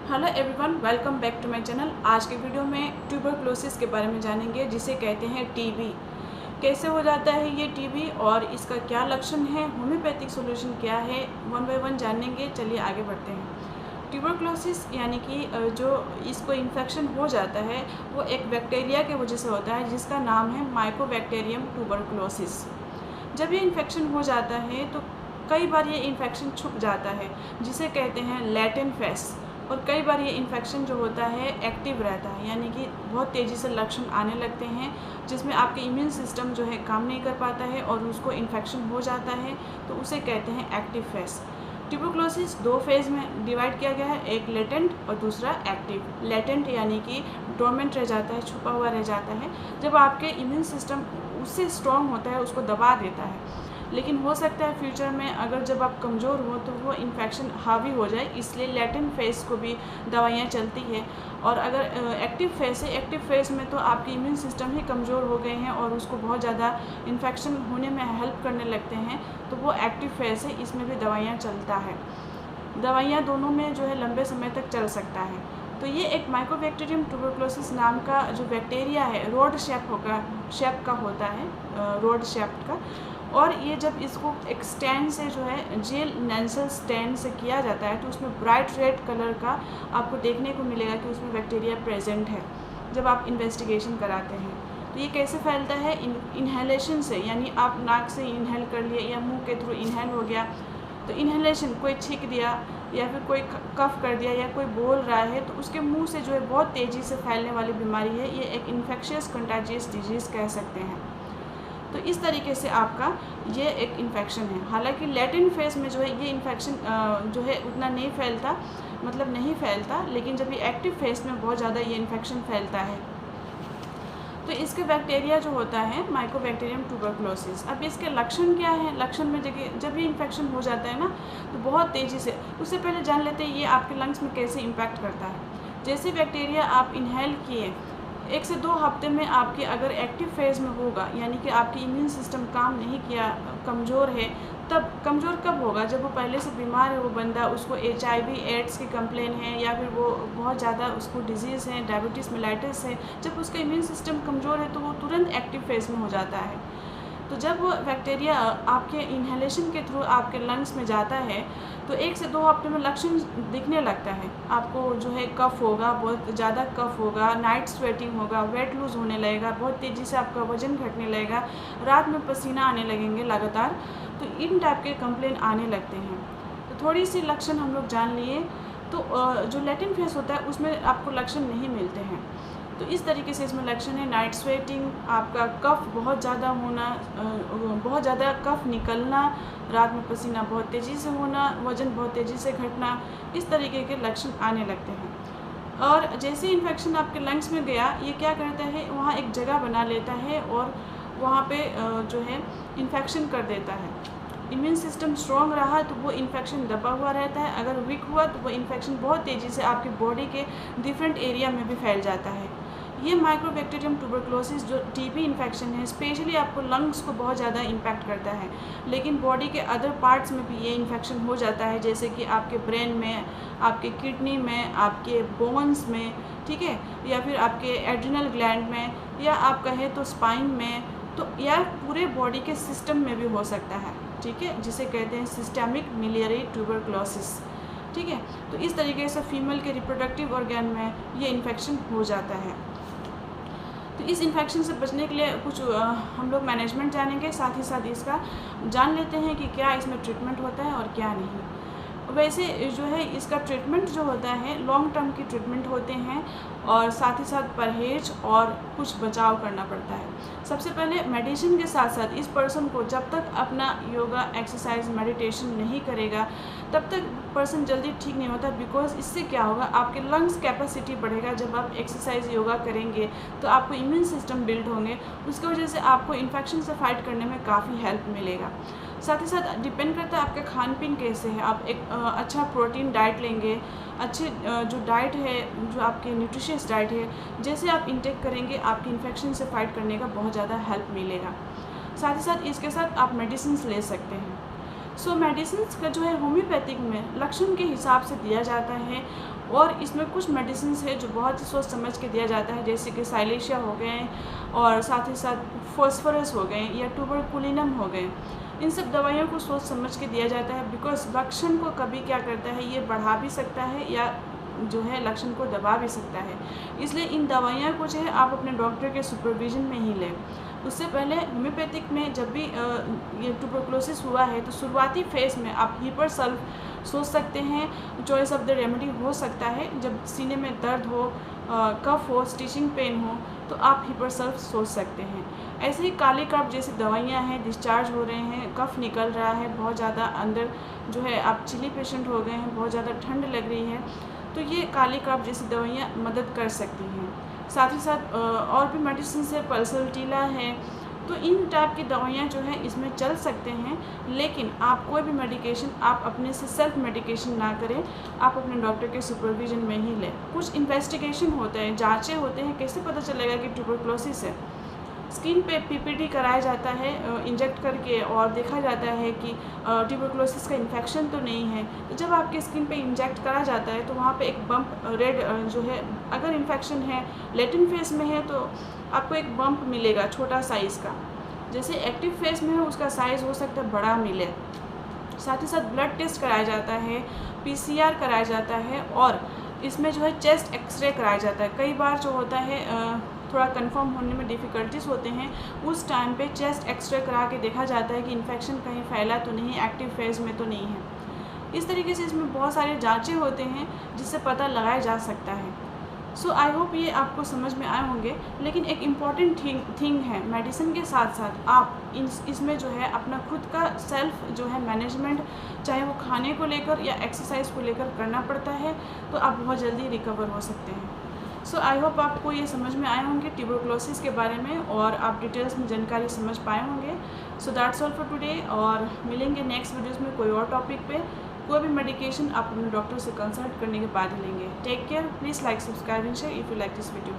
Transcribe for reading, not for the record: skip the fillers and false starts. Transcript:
Hello everyone, welcome back to my channel. आज के video में ट्यूबरक्लोसिस के बारे में जानेंगे, जिसे कहते हैं टीबी। कैसे हो जाता है ये टीबी और इसका क्या लक्षण है, होम्योपैथिक सॉल्यूशन क्या है, वन बाय वन जानेंगे। चलिए आगे बढ़ते हैं। ट्यूबरक्लोसिस यानी कि जो इसको इन्फेक्शन हो जाता है वो एक बैक्टीरिया के वजह से होता है, जिसका नाम है माइकोबैक्टीरियम ट्यूबरक्लोसिस। जब ये इन्फेक्शन हो जाता है तो कई बार ये इन्फेक्शन छुप जाता है, जिसे कहते हैं लैटेंट फेस। और कई बार ये इन्फेक्शन जो होता है एक्टिव रहता है, यानी कि बहुत तेज़ी से लक्षण आने लगते हैं, जिसमें आपके इम्यून सिस्टम जो है काम नहीं कर पाता है और उसको इन्फेक्शन हो जाता है, तो उसे कहते हैं एक्टिव फेस। ट्यूबरक्लोसिस दो फेज़ में डिवाइड किया गया है, एक लेटेंट और दूसरा एक्टिव। लेटेंट यानी कि डोरमेंट रह जाता है, छुपा हुआ रह जाता है, जब आपके इम्यून सिस्टम उससे स्ट्रॉन्ग होता है, उसको दबा देता है। लेकिन हो सकता है फ्यूचर में अगर जब आप कमज़ोर हो तो वो इन्फेक्शन हावी हो जाए, इसलिए लैटेंट फेस को भी दवाइयाँ चलती है। और अगर एक्टिव फेस है, एक्टिव फेस में तो आपके इम्यून सिस्टम ही कमज़ोर हो गए हैं और उसको बहुत ज़्यादा इन्फेक्शन होने में हेल्प करने लगते हैं, तो वो एक्टिव फेस है, इसमें भी दवाइयाँ चलता है। दवाइयाँ दोनों में जो है लंबे समय तक चल सकता है। तो ये एक माइकोबैक्टीरियम ट्यूबरक्लोसिस नाम का जो बैक्टीरिया है, रोड शेप का होता है, रोड शेप का। और ये जब इसको एक स्टैंड से जो है जेल नेंसल स्टैंड से किया जाता है, तो उसमें ब्राइट रेड कलर का आपको देखने को मिलेगा कि उसमें बैक्टीरिया प्रेजेंट है जब आप इन्वेस्टिगेशन कराते हैं। तो ये कैसे फैलता है? इन्हेलेशन से, यानी आप नाक से इन्हेल कर लिए या मुंह के थ्रू इन्हेल हो गया, तो इन्हेलेशन, कोई छींक दिया या फिर कोई कफ कर दिया या कोई बोल रहा है, तो उसके मुंह से जो है बहुत तेज़ी से फैलने वाली बीमारी है। ये एक इन्फेक्शियस कंटाजियस डिजीज़ कह सकते हैं। तो इस तरीके से आपका ये एक इन्फेक्शन है। हालांकि लैटेंट फेस में जो है ये इन्फेक्शन जो है उतना नहीं फैलता, मतलब नहीं फैलता, लेकिन जब ये एक्टिव फेस में बहुत ज़्यादा ये इन्फेक्शन फैलता है। तो इसके बैक्टीरिया जो होता है माइकोबैक्टीरियम ट्यूबरक्लोसिस। अब इसके लक्षण क्या है? लक्षण में जब ये इन्फेक्शन हो जाता है ना, तो बहुत तेज़ी से, उससे पहले जान लेते हैं ये आपके लंग्स में कैसे इम्पैक्ट करता है। जैसे बैक्टीरिया आप इन्हेल किए, 1 से 2 हफ्ते में आपके अगर एक्टिव फेज़ में होगा, यानी कि आपकी इम्यून सिस्टम काम नहीं किया, कमज़ोर है, तब कमज़ोर कब होगा? जब वो पहले से बीमार है वो बंदा, उसको HIV एड्स की कंप्लेन है, या फिर वो बहुत ज़्यादा उसको डिजीज़ है, डायबिटीज़ मेलाइटिस है। जब उसका इम्यून सिस्टम कमज़ोर है तो वो तुरंत एक्टिव फेज़ में हो जाता है। तो जब वो बैक्टीरिया आपके इन्हेलेशन के थ्रू आपके लंग्स में जाता है, तो 1 से 2 हफ्ते में लक्षण दिखने लगता है। आपको जो है कफ़ होगा, बहुत ज़्यादा कफ़ होगा, नाइट स्वेटिंग होगा, वेट लूज़ होने लगेगा, बहुत तेज़ी से आपका वज़न घटने लगेगा, रात में पसीना आने लगेंगे लगातार। तो इन टाइप के कंप्लेन आने लगते हैं। तो थोड़ी सी लक्षण हम लोग जान लिए। तो जो लैटेंट फेस होता है उसमें आपको लक्षण नहीं मिलते हैं। तो इस तरीके से इसमें लक्षण है नाइट स्वेटिंग, आपका कफ़ बहुत ज़्यादा होना, बहुत ज़्यादा कफ़ निकलना, रात में पसीना बहुत तेज़ी से होना, वज़न बहुत तेज़ी से घटना, इस तरीके के लक्षण आने लगते हैं। और जैसे इन्फेक्शन आपके लंग्स में गया, ये क्या करता है, वहाँ एक जगह बना लेता है और वहाँ पे जो है इन्फेक्शन कर देता है। इम्यून सिस्टम स्ट्रॉन्ग रहा तो वो इन्फेक्शन दबा हुआ रहता है, अगर वीक हुआ तो वो इन्फेक्शन बहुत तेज़ी से आपकी बॉडी के डिफरेंट एरिया में भी फैल जाता है। ये माइकोबैक्टीरियम ट्यूबरक्लोसिस जो टीबी इन्फेक्शन है, स्पेशली आपको लंग्स को बहुत ज़्यादा इम्पैक्ट करता है, लेकिन बॉडी के अदर पार्ट्स में भी ये इन्फेक्शन हो जाता है, जैसे कि आपके ब्रेन में, आपके किडनी में, आपके बोन्स में, ठीक है, या फिर आपके एड्रिनल ग्लैंड में, या आप कहें तो स्पाइन में, तो या पूरे बॉडी के सिस्टम में भी हो सकता है, ठीक है, जिसे कहते हैं सिस्टेमिक मिलियरी ट्यूबरक्लोसिस, ठीक है। तो इस तरीके से फीमेल के रिप्रोडक्टिव ऑर्गन में ये इन्फेक्शन हो जाता है। तो इस इन्फेक्शन से बचने के लिए कुछ हम लोग मैनेजमेंट जानेंगे, साथ ही साथ इसका जान लेते हैं कि क्या इसमें ट्रीटमेंट होता है और क्या नहीं। वैसे जो है इसका ट्रीटमेंट जो होता है लॉन्ग टर्म की ट्रीटमेंट होते हैं, और साथ ही साथ परहेज और कुछ बचाव करना पड़ता है। सबसे पहले मेडिसिन के साथ साथ इस पर्सन को जब तक अपना योगा, एक्सरसाइज, मेडिटेशन नहीं करेगा, तब तक पर्सन जल्दी ठीक नहीं होता। बिकॉज इससे क्या होगा, आपके लंग्स कैपेसिटी बढ़ेगा। जब आप एक्सरसाइज, योगा करेंगे तो आपको इम्यून सिस्टम बिल्ड होंगे, उसकी वजह से आपको इन्फेक्शन से फाइट करने में काफ़ी हेल्प मिलेगा। साथ ही साथ डिपेंड करता है आपका खान पीन कैसे है। आप एक अच्छा प्रोटीन डाइट लेंगे, अच्छे जो डाइट है, जो आपकी न्यूट्रिशियस डाइट है, जैसे आप इंटेक करेंगे, आपकी इन्फेक्शन से फाइट करने का बहुत ज़्यादा हेल्प मिलेगा। साथ ही साथ इसके साथ आप मेडिसिन ले सकते हैं। सो मेडिसिन का जो है होम्योपैथिक में लक्षण के हिसाब से दिया जाता है, और इसमें कुछ मेडिसिन है जो बहुत ही सोच समझ के दिया जाता है, जैसे कि साइलेशिया हो गए और साथ ही साथ फॉस्फोरस हो गए या ट्यूबरकुलिनम हो गए। इन सब दवाइयों को सोच समझ के दिया जाता है, बिकॉज लक्षण को कभी क्या करता है, ये बढ़ा भी सकता है या जो है लक्षण को दबा भी सकता है। इसलिए इन दवाइयों को जो है आप अपने डॉक्टर के सुपरविजन में ही लें। उससे पहले होम्योपैथिक में जब भी ये ट्यूबरकुलोसिस हुआ है तो शुरुआती फेज़ में आप हिपरसल्फ सोच सकते हैं, चॉइस ऑफ द रेमेडी हो सकता है। जब सीने में दर्द हो, कफ हो, स्टिचिंग पेन हो, तो आप हिपरसल्फ सोच सकते हैं। ऐसे ही काली कफ जैसी दवाइयाँ हैं, डिस्चार्ज हो रहे हैं, कफ निकल रहा है बहुत ज़्यादा अंदर, जो है आप चिली पेशेंट हो गए हैं, बहुत ज़्यादा ठंड लग रही है, तो ये काली कफ जैसी दवाइयाँ मदद कर सकती हैं। साथ ही साथ और भी मेडिसिन है, पल्सटीला है, तो इन टाइप की दवाइयाँ जो है इसमें चल सकते हैं। लेकिन आप कोई भी मेडिकेशन आप अपने से सेल्फ मेडिकेशन ना करें, आप अपने डॉक्टर के सुपरविजन में ही लें। कुछ इन्वेस्टिगेशन होते हैं, जांचें होते हैं, कैसे पता चलेगा कि ट्यूबरकुलोसिस है। स्किन पे पीपीटी कराया जाता है इंजेक्ट करके, और देखा जाता है कि ट्यूबरकुलोसिस का इन्फेक्शन तो नहीं है। तो जब आपके स्किन पे इंजेक्ट करा जाता है तो वहाँ पे एक बम्प रेड जो है, अगर इन्फेक्शन है, लेटेंट फेज में है तो आपको एक बम्प मिलेगा छोटा साइज़ का। जैसे एक्टिव फेज में है उसका साइज़ हो सकता है बड़ा मिले। साथ ही साथ ब्लड टेस्ट कराया जाता है, पीसीआर कराया जाता है, और इसमें जो है चेस्ट एक्सरे कराया जाता है। कई बार जो होता है थोड़ा कंफर्म होने में डिफ़िकल्टीज़ होते हैं, उस टाइम पे चेस्ट एक्सरे करा के देखा जाता है कि इन्फेक्शन कहीं फैला तो नहीं, एक्टिव फेज़ में तो नहीं है। इस तरीके से इसमें बहुत सारे जांचें होते हैं जिससे पता लगाया जा सकता है। सो आई होप ये आपको समझ में आए होंगे। लेकिन एक इम्पॉर्टेंट थिंग है, मेडिसिन के साथ साथ आप इसमें जो है अपना खुद का सेल्फ जो है मैनेजमेंट, चाहे वो खाने को लेकर या एक्सरसाइज को लेकर करना पड़ता है, तो आप बहुत जल्दी रिकवर हो सकते हैं। सो आई होप आपको ये समझ में आए होंगे ट्यूबरकुलोसिस के बारे में, और आप डिटेल्स में जानकारी समझ पाए होंगे। So that's all for today, और मिलेंगे नेक्स्ट वीडियोज़ में कोई और टॉपिक पे। कोई भी मेडिकेशन आप अपने डॉक्टर से कंसल्ट करने के बाद लेंगे। Take care, please like, subscribe and share if you like this video.